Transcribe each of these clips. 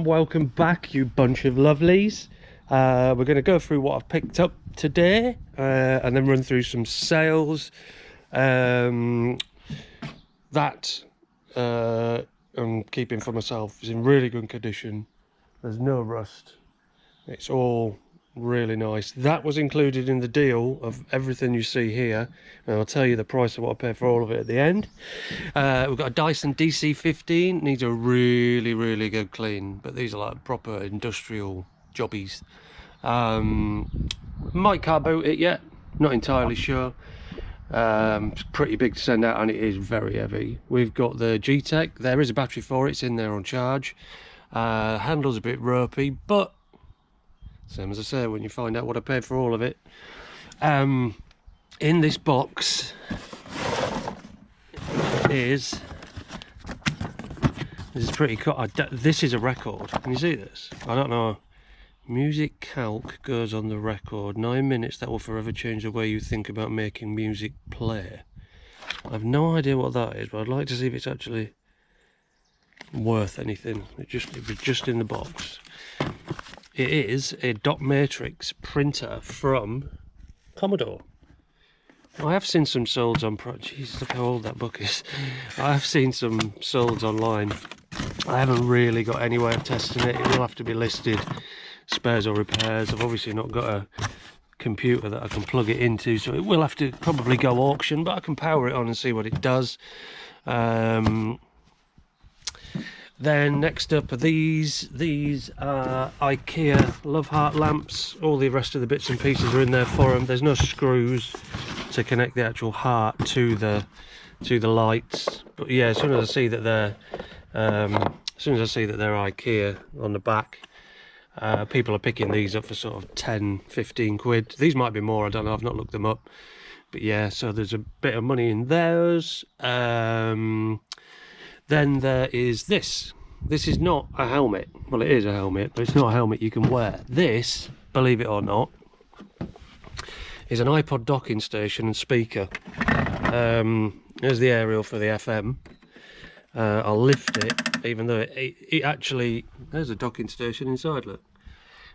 everyone, welcome back, you bunch of lovelies. We're going to go through what I've picked up today and then run through some sales that I'm keeping for myself. Is in really good condition. There's no rust. It's all really nice. That was included in the deal of everything you see here, and I'll tell you the price of what I paid for all of it at the end. We've got a Dyson DC15. Needs a really good clean, but these are like proper industrial jobbies. Might car boot it yet, not entirely sure. It's pretty big to send out and it is very heavy. We've got the G-Tech. There is a battery for it, it's in there on charge. Handle's a bit ropey, but same as I say, when you find out what I paid for all of it. In this box is, this is pretty cool. This is a record. Can you see this? I don't know. Music calc goes on the record. 9 minutes that will forever change the way you think about making music play. I have no idea what that is, but I'd like to see if it's actually worth anything. It was just in the box. It is a dot matrix printer from Commodore. I have seen some solds on Jesus, look how old that book is. I have seen some solds online. I haven't really got any way of testing it. It will have to be listed, spares or repairs. I've obviously not got a computer that I can plug it into, so it will have to probably go auction, but I can power it on and see what it does. Then next up are these are IKEA Love Heart lamps. All the rest of the bits and pieces are in there for them. There's no screws to connect the actual heart to the lights, but yeah, as soon as I see that they're IKEA on the back, people are picking these up for sort of 10-15 quid. These might be more, I don't know, I've not looked them up, but yeah, so there's a bit of money in those. Then there is this. This is not a helmet. Well, it is a helmet, but it's not a helmet you can wear. This, believe it or not, is an iPod docking station and speaker. There's the aerial for the FM. I'll lift it, even though it actually... There's a docking station inside, look.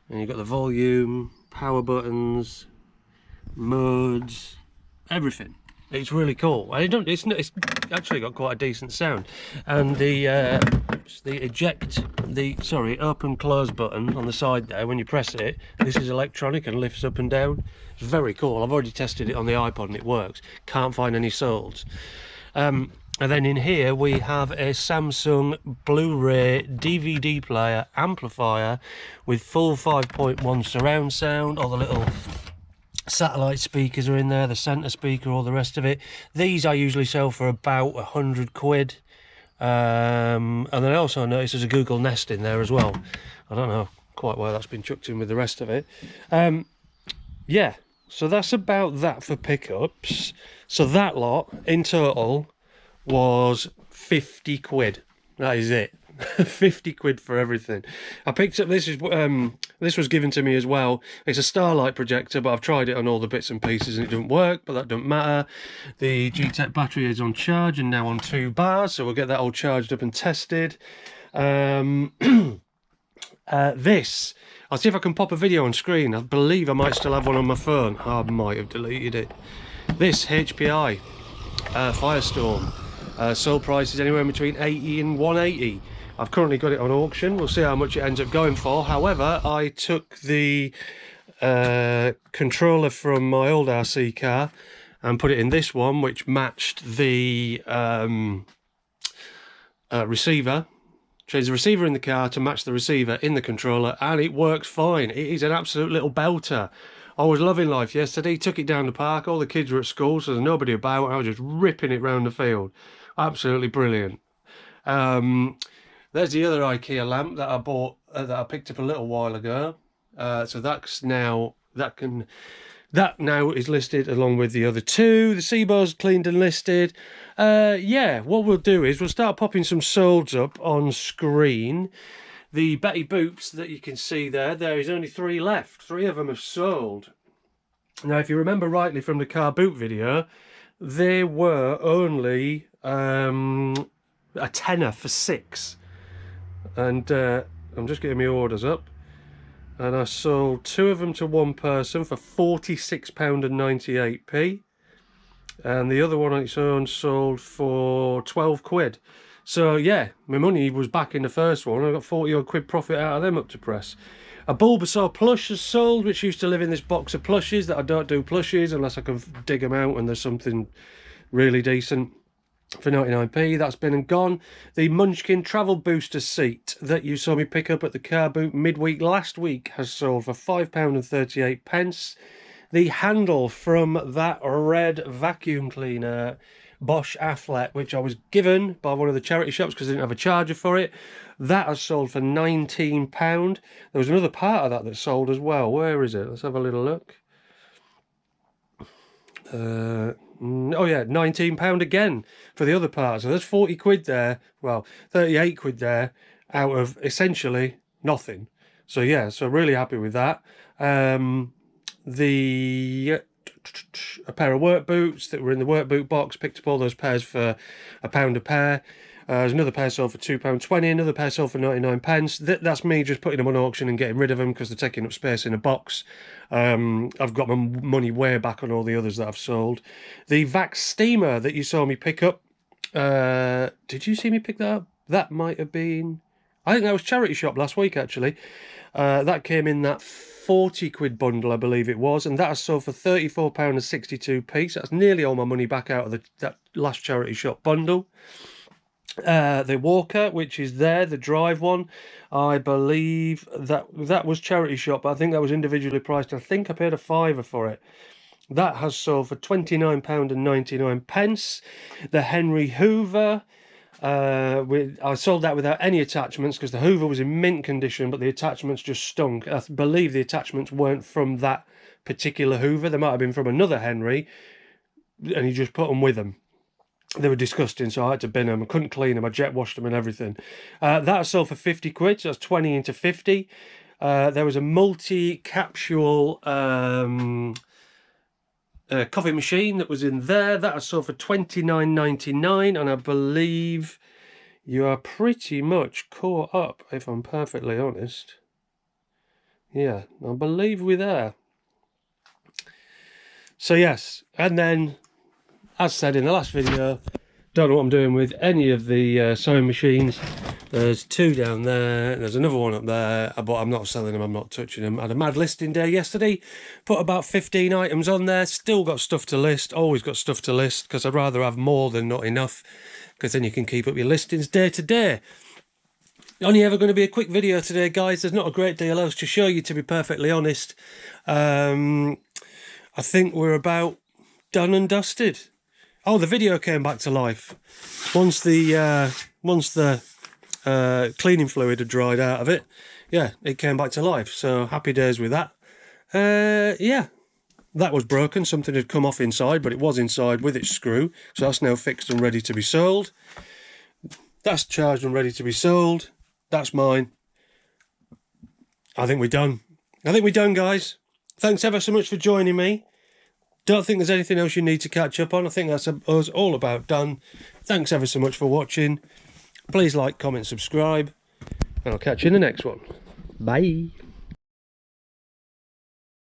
And you've got the volume, power buttons, modes, everything. It's really cool. It's actually got quite a decent sound, and the open close button on the side there, when you press it, this is electronic and lifts up and down. It's very cool. I've already tested it on the iPod and it works. Can't find any solds. And then in here we have a Samsung Blu-ray DVD player amplifier with full 5.1 surround sound. All the little satellite speakers are in there, the centre speaker, all the rest of it. These I usually sell for about 100 quid. And then I also noticed there's a Google Nest in there as well. I don't know quite why that's been chucked in with the rest of it. Yeah, so that's about that for pickups. So that lot in total was 50 quid. That is it. 50 quid for everything. I picked up this was given to me as well. It's a Starlight projector, but I've tried it on all the bits and pieces and it doesn't work, but that doesn't matter. The G-Tech battery is on charge and now on 2 bars, so we'll get that all charged up and tested. This, I'll see if I can pop a video on screen. I believe I might still have one on my phone. I might have deleted it. This HPI Firestorm, sold price is anywhere between 80 and 180. I've currently got it on auction. We'll see how much it ends up going for. However, I took the controller from my old RC car and put it in this one, which matched the receiver. Changed the receiver in the car to match the receiver in the controller, and it works fine. It is an absolute little belter. I was loving life yesterday. Took it down the park. All the kids were at school, so there's nobody about. I was just ripping it round the field. Absolutely brilliant. There's the other IKEA lamp that I bought, that I picked up a little while ago. So that's now, that now is listed along with the other two. The Seabo's cleaned and listed. Yeah, what we'll do is we'll start popping some solds up on screen. The Betty Boops that you can see there is only 3 left. 3 of them have sold. Now, if you remember rightly from the car boot video, they were only a tenner for 6. And I'm just getting my orders up. And I sold 2 of them to one person for £46.98. And the other one on its own sold for 12 quid. So yeah, my money was back in the first one. I got 40 odd quid profit out of them up to press. A Bulbasaur plush has sold, which used to live in this box of plushies that I don't do plushies unless I can dig them out and there's something really decent. For 99p, that's been and gone. The Munchkin travel booster seat that you saw me pick up at the car boot midweek last week has sold for £5.38. The handle from that red vacuum cleaner Bosch Afflet, which I was given by one of the charity shops because I didn't have a charger for it, that has sold for £19. There was another part of that sold as well. Where is it? Let's have a little look. Oh yeah, £19 again for the other part. So there's 40 quid there. Well, 38 quid there out of essentially nothing. So yeah, so really happy with that. A pair of work boots that were in the work boot box, picked up all those pairs for £1 a pair. There's another pair sold for £2.20, another pair sold for 99p. That's me just putting them on auction and getting rid of them because they're taking up space in a box. I've got my money way back on all the others that I've sold. The Vax Steamer that you saw me pick up, did you see me pick that up? That might have been, I think that was charity shop last week actually. That came in that 40 quid bundle, I believe it was, and that has sold for £34.62. So that's nearly all my money back out of that last charity shop bundle. The Walker, which is there, the drive one, I believe that was charity shop, but I think that was individually priced. I think I paid a £5 for it. That has sold for £29.99. The Henry Hoover, I sold that without any attachments because the Hoover was in mint condition, but the attachments just stunk. I believe the attachments weren't from that particular Hoover. They might have been from another Henry, and he just put them with them. They were disgusting, so I had to bin them. I couldn't clean them. I jet washed them and everything. That sold for 50 quid, so that's 20 into 50. There was a multi-capsule coffee machine that was in there. That sold for £29.99, and I believe you are pretty much caught up, if I'm perfectly honest. Yeah, I believe we're there. So yes, and then, as said in the last video, don't know what I'm doing with any of the sewing machines. There's 2 down there, there's another one up there, but I'm not selling them, I'm not touching them. I had a mad listing day yesterday, put about 15 items on there, still got stuff to list, always got stuff to list, because I'd rather have more than not enough, because then you can keep up your listings day to day. Only ever going to be a quick video today, guys. There's not a great deal else to show you, to be perfectly honest. I think we're about done and dusted. Oh, the video came back to life once the cleaning fluid had dried out of it. Yeah, it came back to life. So happy days with that. Yeah, that was broken. Something had come off inside, but it was inside with its screw. So that's now fixed and ready to be sold. That's charged and ready to be sold. That's mine. I think we're done. I think we're done, guys. Thanks ever so much for joining me. Don't think there's anything else you need to catch up on. I think that's us all about done. Thanks ever so much for watching. Please like, comment, subscribe, and I'll catch you in the next one. Bye.